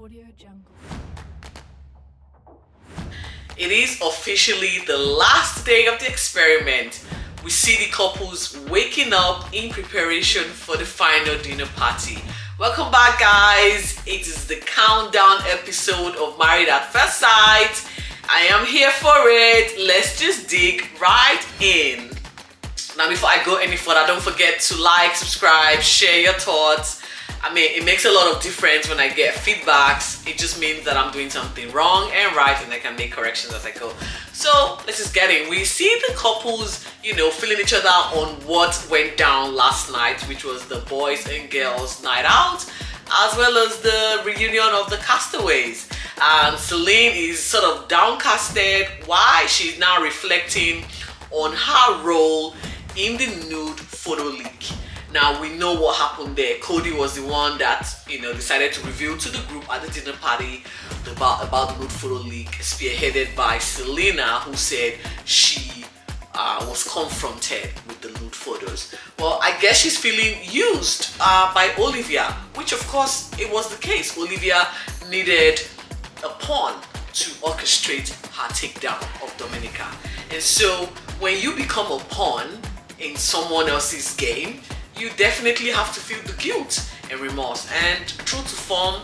It is officially the last day of the experiment. We see the couples waking up in preparation for the final dinner party. Welcome back, guys. It is the countdown episode of Married at First Sight. I am here for it. Let's just dig right in. Now, before I go any further, don't forget to like, subscribe, share your thoughts. I mean, it makes a lot of difference when I get feedbacks. It just means that I'm doing something wrong and right, and I can make corrections as I go. So let's just get in. We see the couples, feeling each other on what went down last night, which was the boys and girls night out, as well as the reunion of the castaways. And Celine is sort of downcasted. Why? She's now reflecting on her role in the nude photo leak. Now, we know what happened there. Cody was the one that, decided to reveal to the group at the dinner party about the nude photo leak, spearheaded by Selena, who said she was confronted with the nude photos. Well, I guess she's feeling used by Olivia, which of course it was the case. Olivia needed a pawn to orchestrate her takedown of Dominica. And so when you become a pawn in someone else's game, you definitely have to feel the guilt and remorse. And true to form,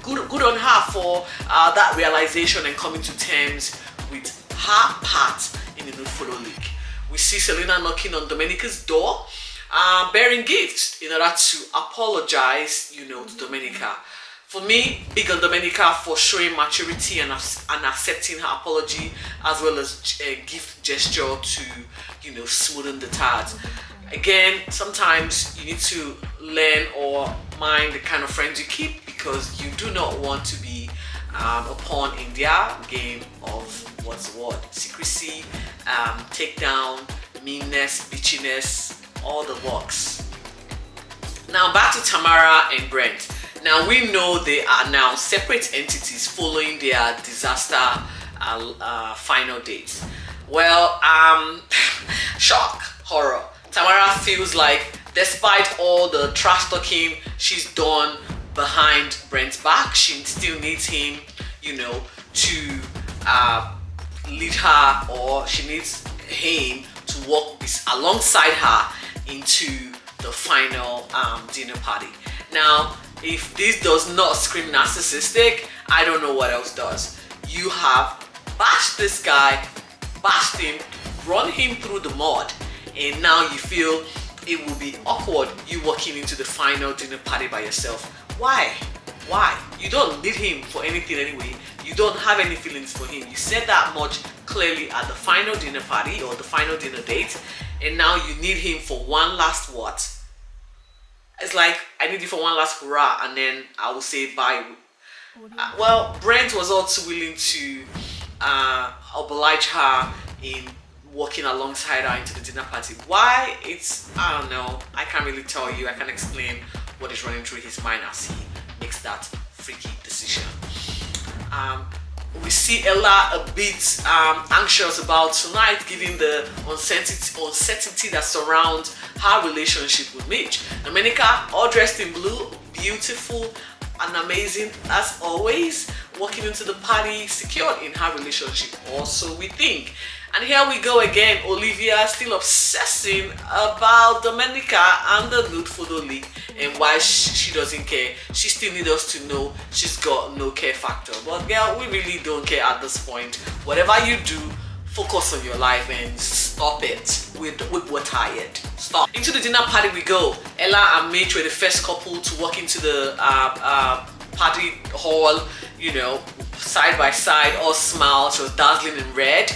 good on her for that realization and coming to terms with her part in the nude photo leak. We see Selena knocking on Domenica's door, bearing gifts in order to apologize, to Dominica. For me, big on Dominica for showing maturity and accepting her apology, as well as a gift gesture to, smoothen the tires. Again, sometimes you need to learn or mind the kind of friends you keep, because you do not want to be a pawn in their game of secrecy, takedown, meanness, bitchiness, all the works. Now back to Tamara and Brent. Now we know they are now separate entities following their disaster final date. Well, shock, horror. Tamara feels like despite all the trash talking she's done behind Brent's back, she still needs him, to lead her, or she needs him to walk alongside her into the final dinner party. Now, if this does not scream narcissistic, I don't know what else does. You have bashed this guy, bashed him, run him through the mud, and now you feel it will be awkward you walking into the final dinner party by yourself. Why? You don't need him for anything anyway. You don't have any feelings for him. You said that much clearly at the final dinner party or the final dinner date, and now you need him for one last what? It's like, I need you for one last hurrah, and then I will say bye. Well, Brent was also willing to oblige her in walking alongside her into the dinner party. Why? I don't know. I can't really tell you. I can't explain what is running through his mind as he makes that freaky decision. We see Ella a bit anxious about tonight, given the uncertainty that surrounds her relationship with Mitch. Dominica, all dressed in blue, beautiful and amazing as always, walking into the party secured in her relationship, also we think. And here we go again, Olivia still obsessing about Dominica and the nude photo leak, and why she doesn't care. She still needs us to know she's got no care factor. But girl, we really don't care at this point. Whatever you do, focus on your life and stop it. We're tired. Stop. Into the dinner party we go. Ella and Mitch were the first couple to walk into the party hall, side by side, all smiles. She was dazzling in red.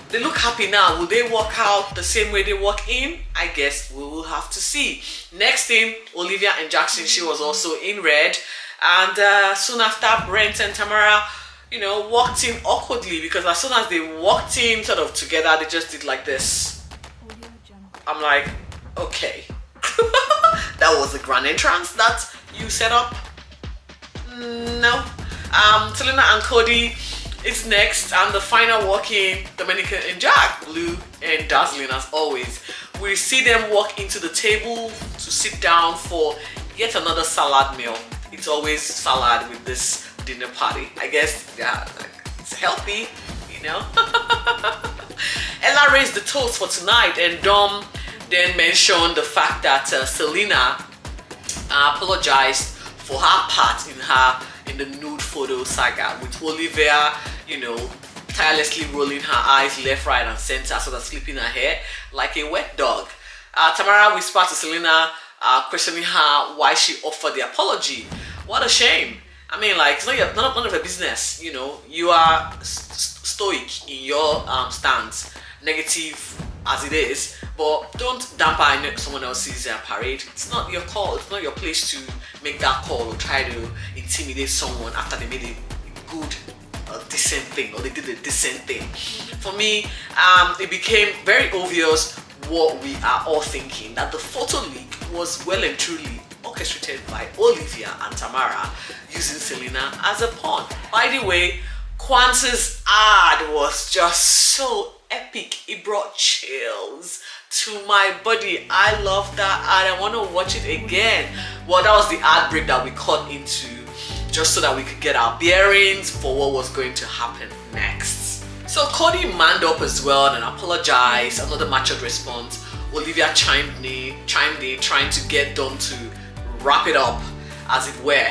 They look happy now. Will they walk out the same way they walk in? I guess we will have to see. Next thing, Olivia and Jackson, she was also in red. And soon after, Brent and Tamara, walked in awkwardly, because as soon as they walked in sort of together, they just did like this. I'm like, okay. That was a grand entrance that you set up? No. Selena and Cody is next, and the final walk-in, Dominica and Jack, blue and dazzling as always. We see them walk into the table to sit down for yet another salad meal. It's always salad with this dinner party. I guess, yeah, it's healthy, you know. Ella raised the toast for tonight, and Dom then mentioned the fact that Selena apologized for her part in the nude photo saga, with Olivia, you know, tirelessly rolling her eyes left, right, and center, sort of slipping her hair like a wet dog. Tamara whispered to Selena, questioning her why she offered the apology. What a shame. I mean, like, it's none of your business. You know, you are stoic in your stance, negative as it is, but don't dampen someone else's parade. It's not your call. It's not your place to make that call or try to intimidate someone after they made a good, decent thing, or they did a decent thing. For me, it became very obvious what we are all thinking, that the photo leak was well and truly orchestrated by Olivia and Tamara, using Selena as a pawn. By the way, Kwanzaa's ad was just so epic. It brought chills to my body. I love that ad. I want to watch it again. Well, that was the ad break that we cut into, just so that we could get our bearings for what was going to happen next. So Cody manned up as well and apologized. Another matured response. Olivia chimed in, trying to get Dom to wrap it up, as it were.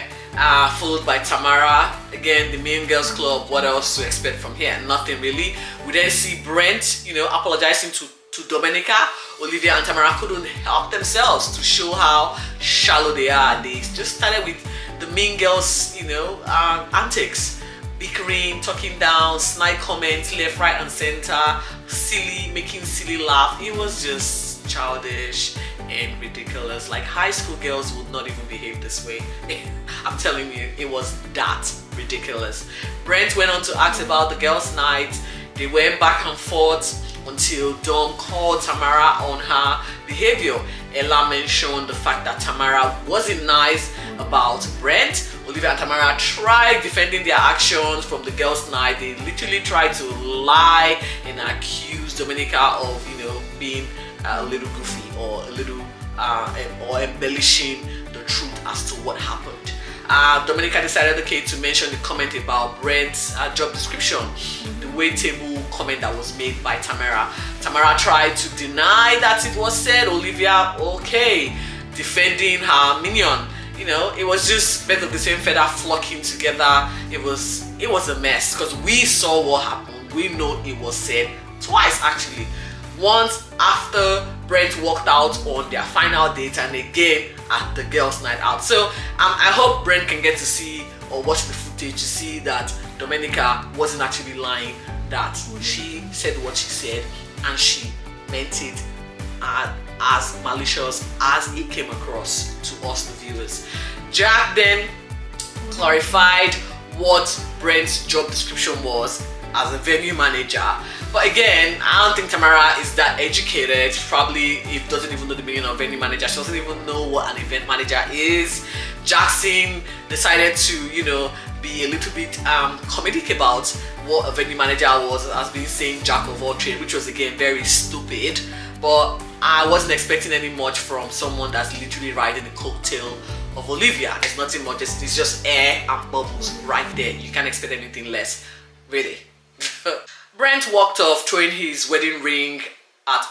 Followed by Tamara. Again, the Mean Girls Club. What else to expect from here? Nothing really. We then see Brent, you know, apologizing to Domenica. Olivia and Tamara couldn't help themselves to show how shallow they are. They just started with the Mean Girls, you know, antics. Bickering, talking down, snide comments left, right, and center, silly, making silly laugh. It was just childish and ridiculous. Like, high school girls would not even behave this way. I'm telling you, it was that ridiculous. Brent went on to ask about the girls' night. They went back and forth until Dom called Tamara on her behavior. Ella mentioned the fact that Tamara wasn't nice about Brent. Olivia and Tamara tried defending their actions from the girls' night. They literally tried to lie and accuse Domenica of, you know, being a little goofy or a little or embellishing the truth as to what happened. Domenica decided, okay, to mention the comment about Brent's job description, the wait table comment that was made by Tamara. Tamara tried to deny that it was said. Olivia, okay, defending her minion. You know, it was just birds of the same feather flocking together. It was a mess, because we saw what happened. We know it was said twice, actually. Once after Brent walked out on their final date, and again at the girls' night out. So I hope Brent can get to see or watch the footage to see that Domenica wasn't actually lying, that she said what she said and she meant it as malicious as it came across to us, the viewers. Jack then clarified what Brent's job description was as a venue manager. But again, I don't think Tamara is that educated. Probably it doesn't even know the meaning of venue manager. She doesn't even know what an event manager is. Jackson decided to, you know, be a little bit comedic about what a venue manager was, as being saying jack of all trades, which was again very stupid. But I wasn't expecting any much from someone that's literally riding the coattail of Olivia. There's nothing much. It's just air and bubbles right there. You can't expect anything less, really. Brent walked off, throwing his wedding ring at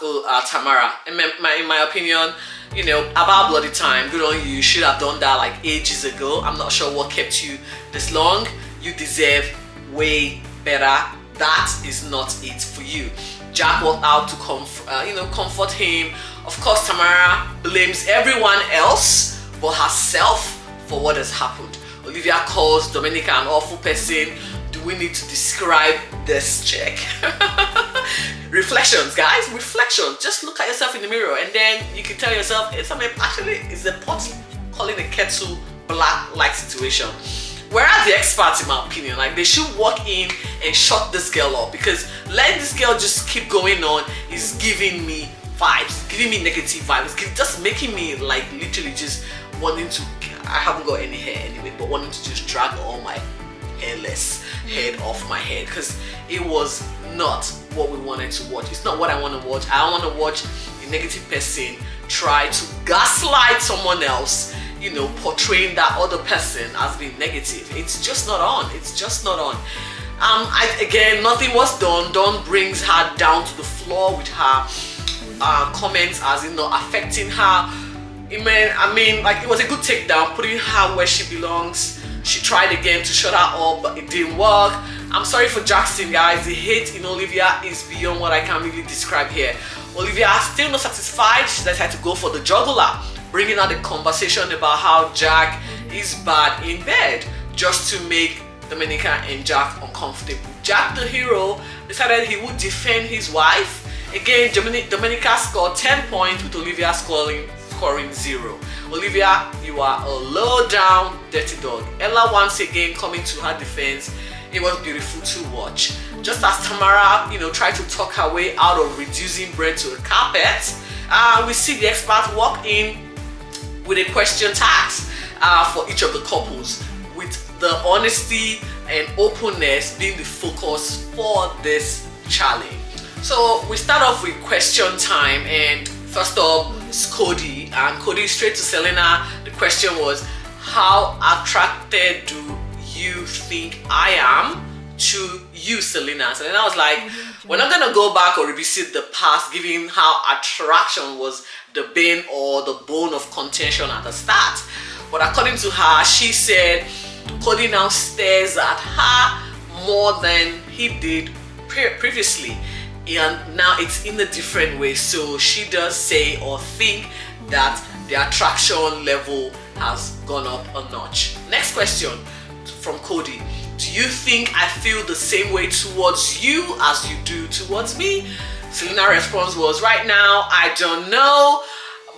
Tamara. In my opinion, you know, about bloody time. Good on you. You should have done that like ages ago. I'm not sure what kept you this long. You deserve way better. That is not it for you. Jack walked out to comfort him. Of course, Tamara blames everyone else but herself for what has happened. Olivia calls Domenica an awful person. Do we need to describe this chick? Reflections, guys, reflections. Just look at yourself in the mirror and then you can tell yourself, it's a pot calling a kettle black like situation. Whereas the experts, in my opinion, like, they should walk in and shut this girl up, because letting this girl just keep going on is giving me vibes, giving me negative vibes, just making me like literally just wanting to, I haven't got any hair anyway, but wanting to just drag all my hairless head off my head, because it was not what we wanted to watch. It's not what I want to watch. I want to watch a negative person try to gaslight someone else, portraying that other person as being negative. It's just not on. It's just not on. Again, nothing was done. Dawn brings her down to the floor with her comments as affecting her. Like, it was a good takedown, putting her where she belongs. She tried again to shut her up, but it didn't work. I'm sorry for Jackson, guys. The hate in Olivia is beyond what I can really describe here. Olivia is still not satisfied. She decided to go for the jugular, bringing out the conversation about how Jack is bad in bed, just to make Dominica and Jack uncomfortable. Jack, the hero, decided he would defend his wife. Again, Dominica scored 10 points with Olivia scoring 0. Olivia, you are a low down dirty dog. Ella once again coming to her defense. It was beautiful to watch. Just as Tamara, tried to talk her way out of reducing Brent to a carpet, we see the expert walk in with a question task for each of the couples, with the honesty and openness being the focus for this challenge. So we start off with question time, and first up is Cody, and Cody straight to Selena. The question was, how attracted do you think I am to you, Selena? Selena was like, we're not gonna go back or revisit the past, given how attraction was the bane or the bone of contention at the start. But according to her, she said Cody now stares at her more than he did previously, and now it's in a different way. So she does say or think that the attraction level has gone up a notch. Next question from Cody. Do you think I feel the same way towards you as you do towards me? Selena's response was, right now I don't know,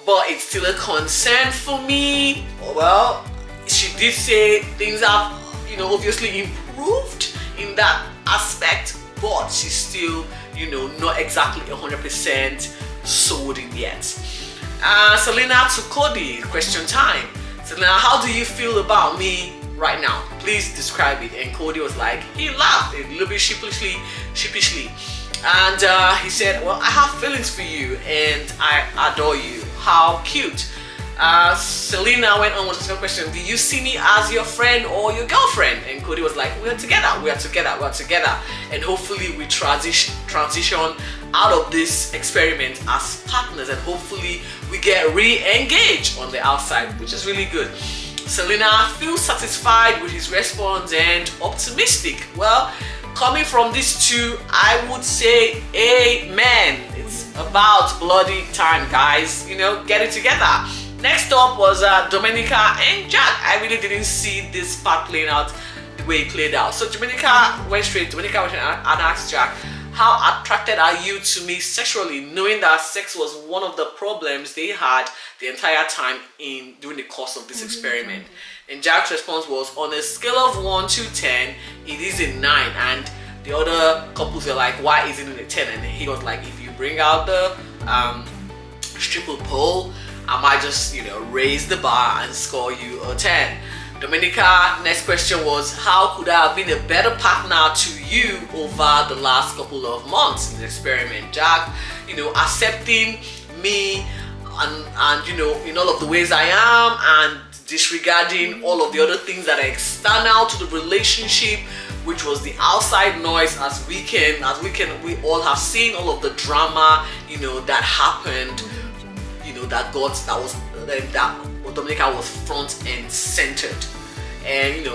but it's still a concern for me. Well, she did say things have obviously improved in that aspect, but she's still not exactly 100% sold in yet. Selena to Cody, question time. Selena, how do you feel about me right now? Please describe it. And Cody was like, he laughed a little bit sheepishly, and he said, well, I have feelings for you and I adore you. How cute. Selena went on with the second question. Do you see me as your friend or your girlfriend? And Cody was like, we're together. And hopefully we transition out of this experiment as partners, and hopefully we get re-engaged on the outside, which is really good. Selena feels satisfied with his response and optimistic. Well, coming from these two, I would say amen. It's about bloody time, guys. Get it together. Next up was Dominica and Jack. I really didn't see this part playing out the way it played out. So Dominica went and asked Jack, how attracted are you to me sexually, knowing that sex was one of the problems they had the entire time during the course of this experiment? And Jack's response was, on a scale of 1 to 10, it is a 9. And the other couples were like, why isn't it a 10? And he was like, if you bring out the triple pole, I might just raise the bar and score you a 10. Dominica, next question was, how could I have been a better partner to you over the last couple of months in the experiment? Jack, accepting me and in all of the ways I am, and disregarding all of the other things that are external to the relationship, which was the outside noise. As we all have seen all of the drama that happened, that Dominica was front and centered, and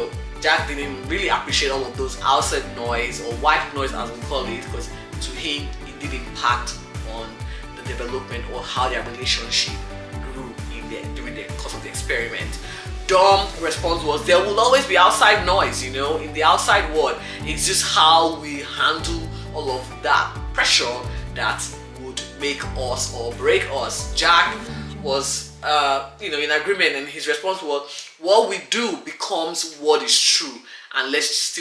Jack didn't really appreciate all of those outside noise or white noise, as we call it, because to him it did impact on the development or how their relationship grew during the course of the experiment. Dom's response was, there will always be outside noise, in the outside world. It's just how we handle all of that pressure that would make us or break us. Jack was in agreement, and his response was, what we do becomes what is true, and let's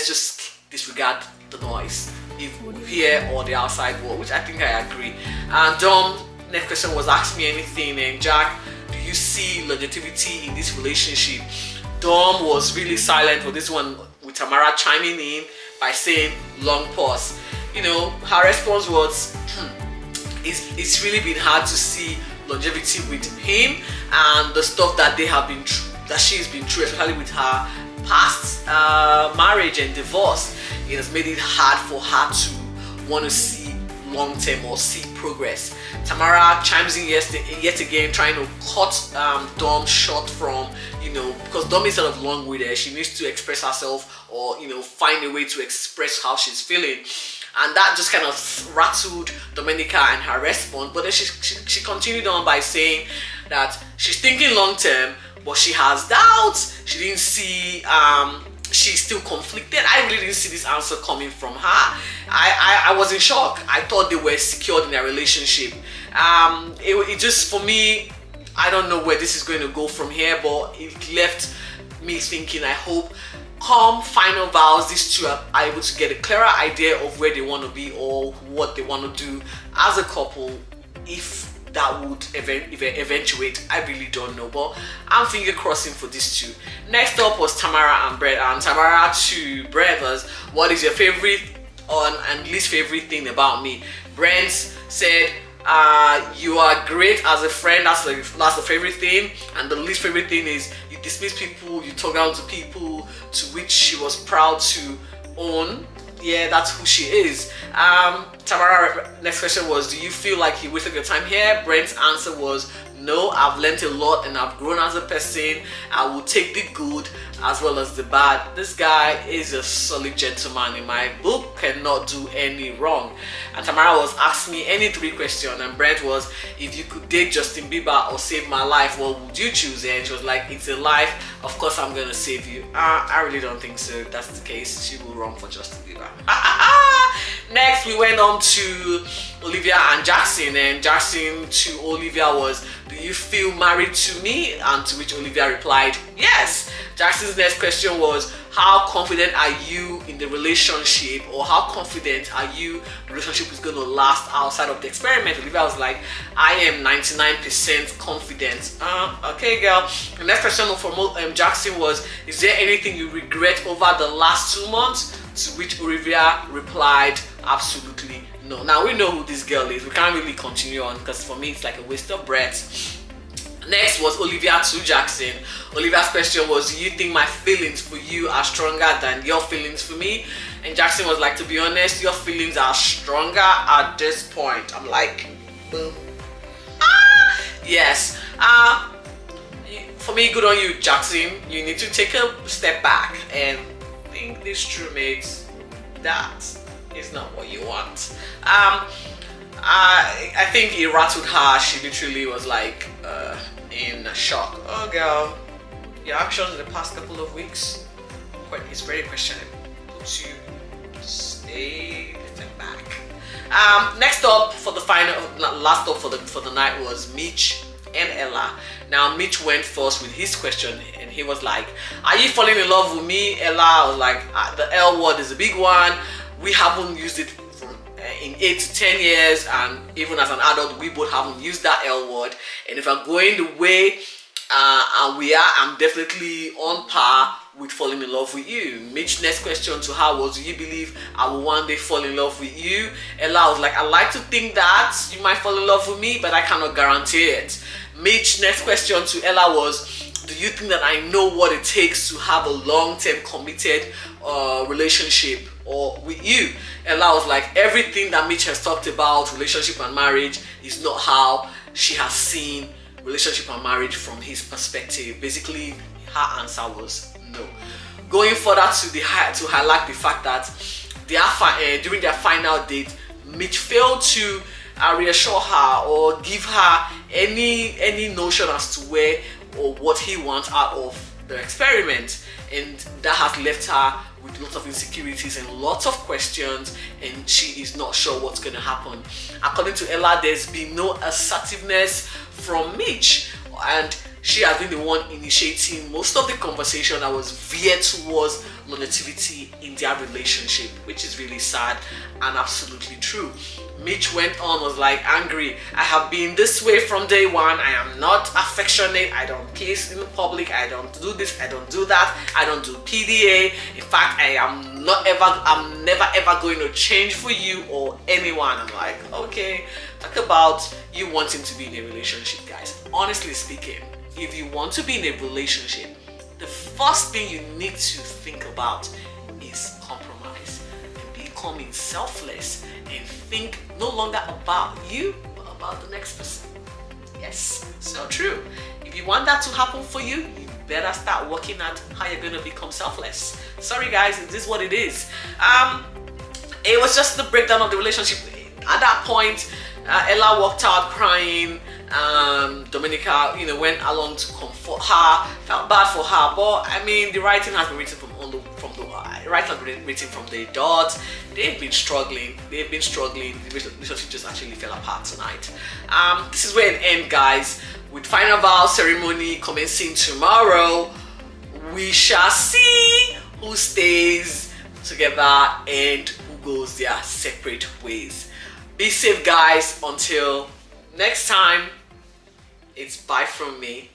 just disregard the noise, if here or the outside world, which I think I agree. And Dom, next question was, ask me anything. And Jack, do you see longevity in this relationship? Dom was really silent for this one, with Tamara chiming in by saying long pause. Her response was, it's really been hard to see longevity with him and the stuff that they have been that she's been through, especially with her past marriage and divorce. It has made it hard for her to want to see long term or see progress. Tamara chimes in yet again, trying to cut Dom short from, because Dom is sort of long with her. She needs to express herself, or find a way to express how she's feeling. And that just kind of rattled Domenica and her response. But then she continued on by saying that she's thinking long term, but she has doubts. She didn't see, she's still conflicted. I really didn't see this answer coming from her. I was in shock. I thought they were secured in their relationship. It just, for me, I don't know where this is going to go from here, but it left me thinking, I hope come final vows, these two are able to get a clearer idea of where they want to be or what they want to do as a couple. If that would eventuate, I really don't know, but I'm finger crossing for these two. Next up was Tamara and Brett, and Tamara to Brett was, what is your favorite and least favorite thing about me? Brent said, you are great as a friend. That's the favorite thing, and the least favorite thing is you dismiss people, you talk down to people, to which she was proud to own. Yeah, that's who she is. Tamara, next question was, do you feel like you wasted your time here? Brent's answer was, no, I've learned a lot and I've grown as a person. I will take the good as well as the bad. This guy is a solid gentleman in my book, cannot do any wrong. And Tamara was asking me any 3 questions, and Brent was, if you could date Justin Bieber or save my life, what would you choose? And she was like, it's a life, of course I'm gonna save you. I really don't think so. If that's the case, she will run for Justin Bieber. Next, we went on to Olivia and Jackson, and Jackson to Olivia was, do you feel married to me? And to which Olivia replied, yes. Jackson's next question was, how confident are you in the relationship, or how confident are you the relationship is going to last outside of the experiment? Olivia was like, I am 99% confident. Okay, girl. The next question from Jackson was, is there anything you regret over the last 2 months? To which Olivia replied, absolutely no. Now we know who this girl is. We can't really continue on because for me it's like a waste of breath. Next was Olivia to Jackson. Olivia's question was, do you think my feelings for you are stronger than your feelings for me? And Jackson was like, to be honest, your feelings are stronger at this point. I'm like, boom. Yes. For me, good on you, Jackson. You need to take a step back and think this true, mates. That is not what you want. I think it rattled her. She literally was like in shock. Oh girl, your actions in the past couple of weeks, it's very questionable. Puts you stay back. Next up for the last up for the night was Mitch and Ella. Now Mitch went first with his question, and he was like, are you falling in love with me? Ella was like, the L word is a big one. We haven't used it in 8 to 10 years, and even as an adult we both haven't used that L word. And if I'm going the way I'm definitely on par with falling in love with you. Mitch's next question to her was, do you believe I will one day fall in love with you? Ella was like, I like to think that you might fall in love with me, but I cannot guarantee it. Mitch's next question to Ella was, do you think that I know what it takes to have a long-term committed relationship or with you? Ella was like, everything that Mitch has talked about relationship and marriage is not how she has seen relationship and marriage from his perspective. Basically, her answer was no. Going further to highlight the fact that during their final date, Mitch failed to reassure her or give her any notion as to where or what he wants out of the experiment, and that has left her with lots of insecurities and lots of questions, and she is not sure what's going to happen. According to Ella, there's been no assertiveness from Mitch, and she has been the one initiating most of the conversation that was veered towards longevity in their relationship, which is really sad and absolutely true. Mitch went on, was like angry. I have been this way from day one. I am not affectionate. I don't kiss in public. I don't do this. I don't do that. I don't do PDA. In fact, I'm never ever going to change for you or anyone. I'm like, okay, talk about you wanting to be in a relationship, guys. Honestly speaking, if you want to be in a relationship, the first thing you need to think about is compromise and becoming selfless and think no longer about you but about the next person. Yes, so true. If you want that to happen for you, you better start working at how you're going to become selfless. Sorry guys, it is what it is. It was just the breakdown of the relationship. At that point, Ella walked out crying. Dominica, went along to comfort her. Felt bad for her, but I mean, the writing has been written from the adults. They've been struggling. The relationship just actually fell apart tonight. This is where it ends, guys. With final vow ceremony commencing tomorrow, we shall see who stays together and who goes their separate ways. Be safe, guys. Until next time, it's bye from me.